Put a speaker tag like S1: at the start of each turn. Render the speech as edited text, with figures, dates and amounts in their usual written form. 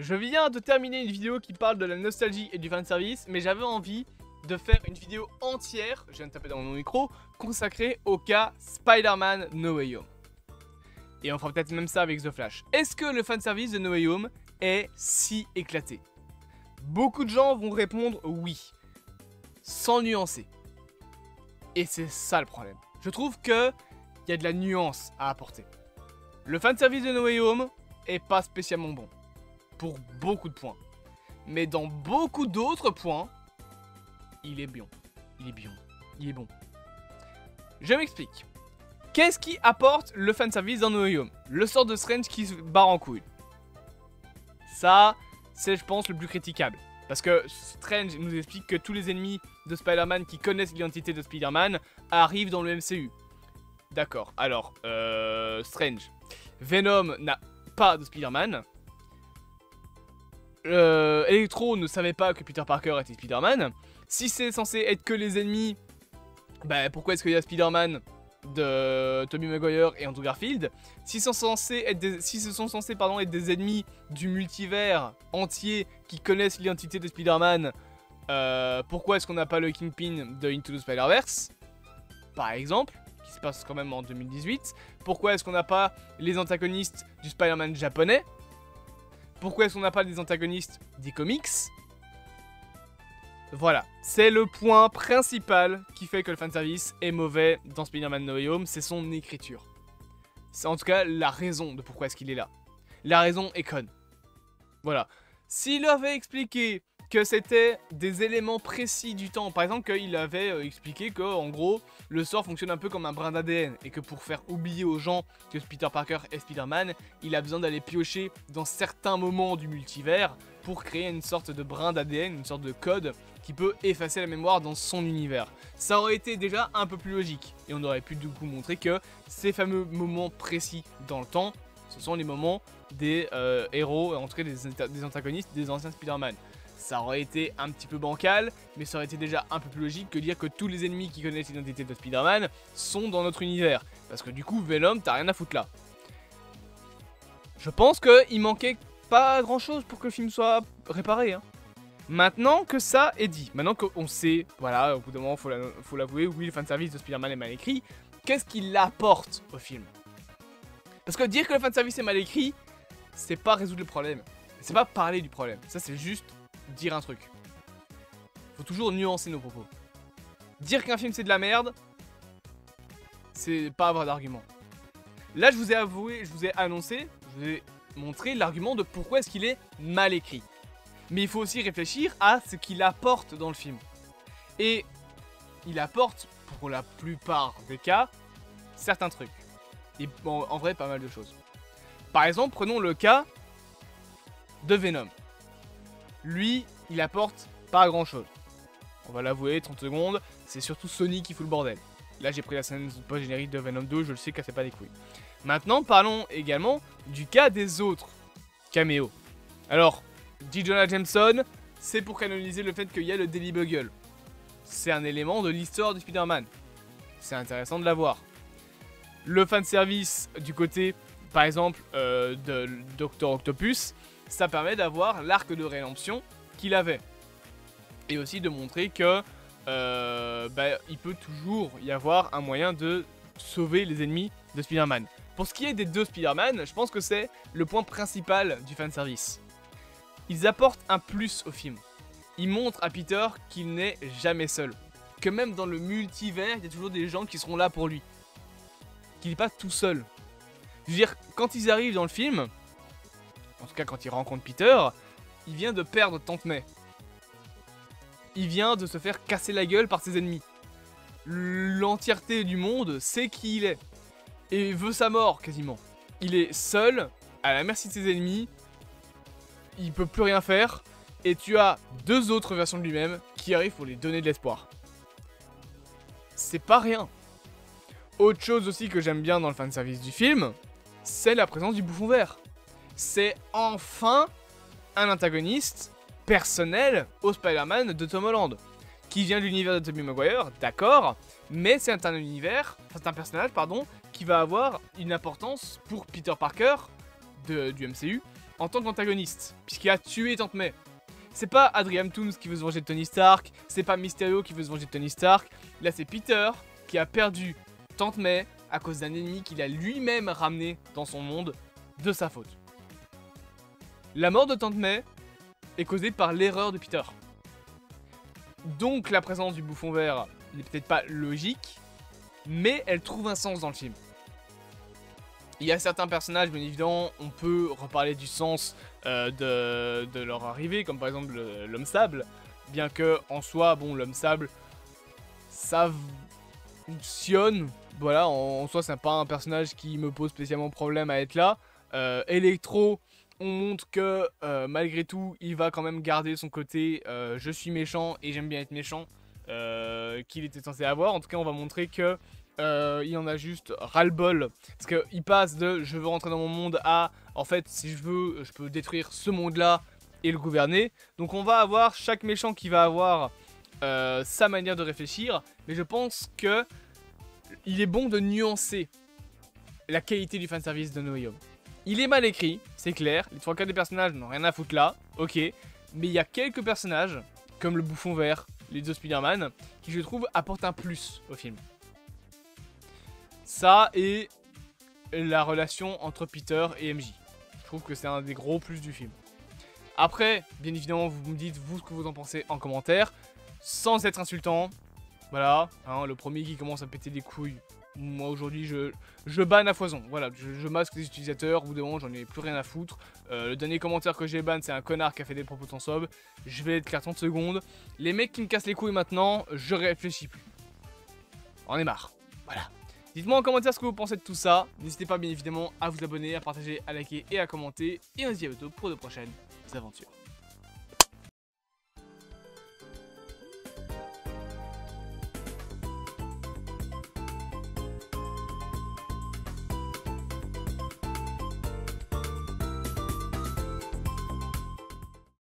S1: Je viens de terminer une vidéo qui parle de la nostalgie et du fanservice, mais j'avais envie de faire une vidéo entière, je viens de taper dans mon micro, consacrée au cas Spider-Man No Way Home. Et on fera peut-être même ça avec The Flash. Est-ce que le fanservice de No Way Home est si éclaté? Beaucoup de gens vont répondre oui, sans nuancer. Et c'est ça le problème. Je trouve qu'il y a de la nuance à apporter. Le fanservice de No Way Home est pas spécialement bon. Pour beaucoup de points. Mais dans beaucoup d'autres points, il est bien. Il est bien. Il est bon. Je m'explique. Qu'est-ce qui apporte le fanservice dans No Way Home? Le sort de Strange qui se barre en couille. Ça, c'est je pense le plus critiquable. Parce que Strange nous explique que tous les ennemis de Spider-Man qui connaissent l'identité de Spider-Man arrivent dans le MCU. D'accord, alors, Strange. Venom n'a pas de Spider-Man. Electro ne savait pas que Peter Parker était Spider-Man. Si c'est censé être que les ennemis, bah pourquoi est-ce qu'il y a Spider-Man de Tobey Maguire et Andrew Garfield? Si ce sont censés être des ennemis du multivers entier qui connaissent l'identité de Spider-Man, pourquoi est-ce qu'on n'a pas le Kingpin de Into the Spider-Verse, par exemple, qui se passe quand même en 2018? Pourquoi est-ce qu'on n'a pas les antagonistes du Spider-Man japonais? Pourquoi est-ce qu'on n'a pas les antagonistes des comics? Voilà, c'est le point principal qui fait que le fanservice est mauvais dans Spider-Man No Way Home, c'est son écriture. C'est en tout cas la raison de pourquoi est-ce qu'il est là. La raison est conne. Voilà. S'il avait expliqué que c'était des éléments précis du temps, par exemple qu'il avait expliqué que en gros le sort fonctionne un peu comme un brin d'ADN et que pour faire oublier aux gens que Peter Parker est Spider-Man, il a besoin d'aller piocher dans certains moments du multivers pour créer une sorte de brin d'ADN, une sorte de code qui peut effacer la mémoire dans son univers. Ça aurait été déjà un peu plus logique et on aurait pu du coup montrer que ces fameux moments précis dans le temps, ce sont les moments des héros, en tout cas des antagonistes des anciens Spider-Man. Ça aurait été un petit peu bancal, mais ça aurait été déjà un peu plus logique que dire que tous les ennemis qui connaissent l'identité de Spider-Man sont dans notre univers. Parce que du coup, Venom, t'as rien à foutre là. Je pense qu'il manquait pas grand chose pour que le film soit réparé. Hein. Maintenant que ça est dit, maintenant qu'on sait, voilà, au bout d'un moment, faut l'avouer, oui, le fanservice de Spider-Man est mal écrit, qu'est-ce qu'il apporte au film? Parce que dire que le fanservice est mal écrit, c'est pas résoudre le problème. C'est pas parler du problème. Ça, c'est juste dire un truc. Faut toujours nuancer nos propos. Dire qu'un film c'est de la merde, c'est pas avoir d'argument. Là je vous ai avoué, je vous ai annoncé, je vous ai montré l'argument de pourquoi est-ce qu'il est mal écrit. Mais il faut aussi réfléchir à ce qu'il apporte dans le film. Et il apporte, pour la plupart des cas, certains trucs. Et bon, en vrai pas mal de choses. Par exemple, prenons le cas de Venom. Lui, il apporte pas grand chose. On va l'avouer, 30 secondes, c'est surtout Sony qui fout le bordel. Là, j'ai pris la scène post-générique de Venom 2, je le sais, cassez pas les couilles. Maintenant, parlons également du cas des autres caméos. Alors, J. Jonah Jameson, c'est pour canoniser le fait qu'il y a le Daily Bugle. C'est un élément de l'histoire de Spider-Man. C'est intéressant de l'avoir. Le fanservice du côté, par exemple, de Dr. Octopus, ça permet d'avoir l'arc de rédemption qu'il avait. Et aussi de montrer que il peut toujours y avoir un moyen de sauver les ennemis de Spider-Man. Pour ce qui est des deux Spider-Man, je pense que c'est le point principal du fanservice. Ils apportent un plus au film. Ils montrent à Peter qu'il n'est jamais seul. Que même dans le multivers, il y a toujours des gens qui seront là pour lui. Qu'il n'est pas tout seul. Je veux dire, quand ils arrivent dans le film, en tout cas quand il rencontre Peter, il vient de perdre Tante May. Il vient de se faire casser la gueule par ses ennemis. L'entièreté du monde sait qui il est. Et veut sa mort quasiment. Il est seul, à la merci de ses ennemis. Il peut plus rien faire. Et tu as deux autres versions de lui-même qui arrivent pour lui donner de l'espoir. C'est pas rien. Autre chose aussi que j'aime bien dans le fanservice du film, c'est la présence du Bouffon Vert. C'est enfin un antagoniste personnel au Spider-Man de Tom Holland, qui vient de l'univers de Tobey Maguire, d'accord, mais c'est un personnage qui va avoir une importance pour Peter Parker du MCU en tant qu'antagoniste, puisqu'il a tué Tante May. C'est pas Adrian Toomes qui veut se venger de Tony Stark, c'est pas Mysterio qui veut se venger de Tony Stark, là c'est Peter qui a perdu Tante May à cause d'un ennemi qu'il a lui-même ramené dans son monde de sa faute. La mort de Tante May est causée par l'erreur de Peter. Donc la présence du bouffon vert n'est peut-être pas logique, mais elle trouve un sens dans le film. Il y a certains personnages, bien évidemment, on peut reparler du sens de leur arrivée, comme par exemple l'homme sable, bien que en soi, bon, l'homme sable, ça fonctionne, voilà, en soi c'est pas un personnage qui me pose spécialement problème à être là. Electro, on montre que malgré tout, il va quand même garder son côté je suis méchant et j'aime bien être méchant qu'il était censé avoir. En tout cas, on va montrer que il en a juste ras-le-bol. Parce qu'il passe de je veux rentrer dans mon monde à en fait, si je veux, je peux détruire ce monde-là et le gouverner. Donc on va avoir chaque méchant qui va avoir sa manière de réfléchir. Mais je pense que il est bon de nuancer la qualité du fanservice de No Way Home. Il est mal écrit, c'est clair. Les 3/4 des personnages n'ont rien à foutre là, ok. Mais il y a quelques personnages, comme le bouffon vert, les deux Spider-Man, qui je trouve apportent un plus au film. Ça et la relation entre Peter et MJ. Je trouve que c'est un des gros plus du film. Après, bien évidemment, vous me dites vous ce que vous en pensez en commentaire, sans être insultant. Voilà, hein, le premier qui commence à péter des couilles. Moi aujourd'hui je banne à foison, voilà, je masque les utilisateurs, au bout d'un moment j'en ai plus rien à foutre. Le dernier commentaire que j'ai ban c'est un connard qui a fait des propos transphobe. Je vais être clair 30 secondes. Les mecs qui me cassent les couilles maintenant, je réfléchis plus. On est marre, voilà. Dites-moi en commentaire ce que vous pensez de tout ça. N'hésitez pas bien évidemment à vous abonner, à partager, à liker et à commenter. Et on se dit à bientôt pour de prochaines aventures.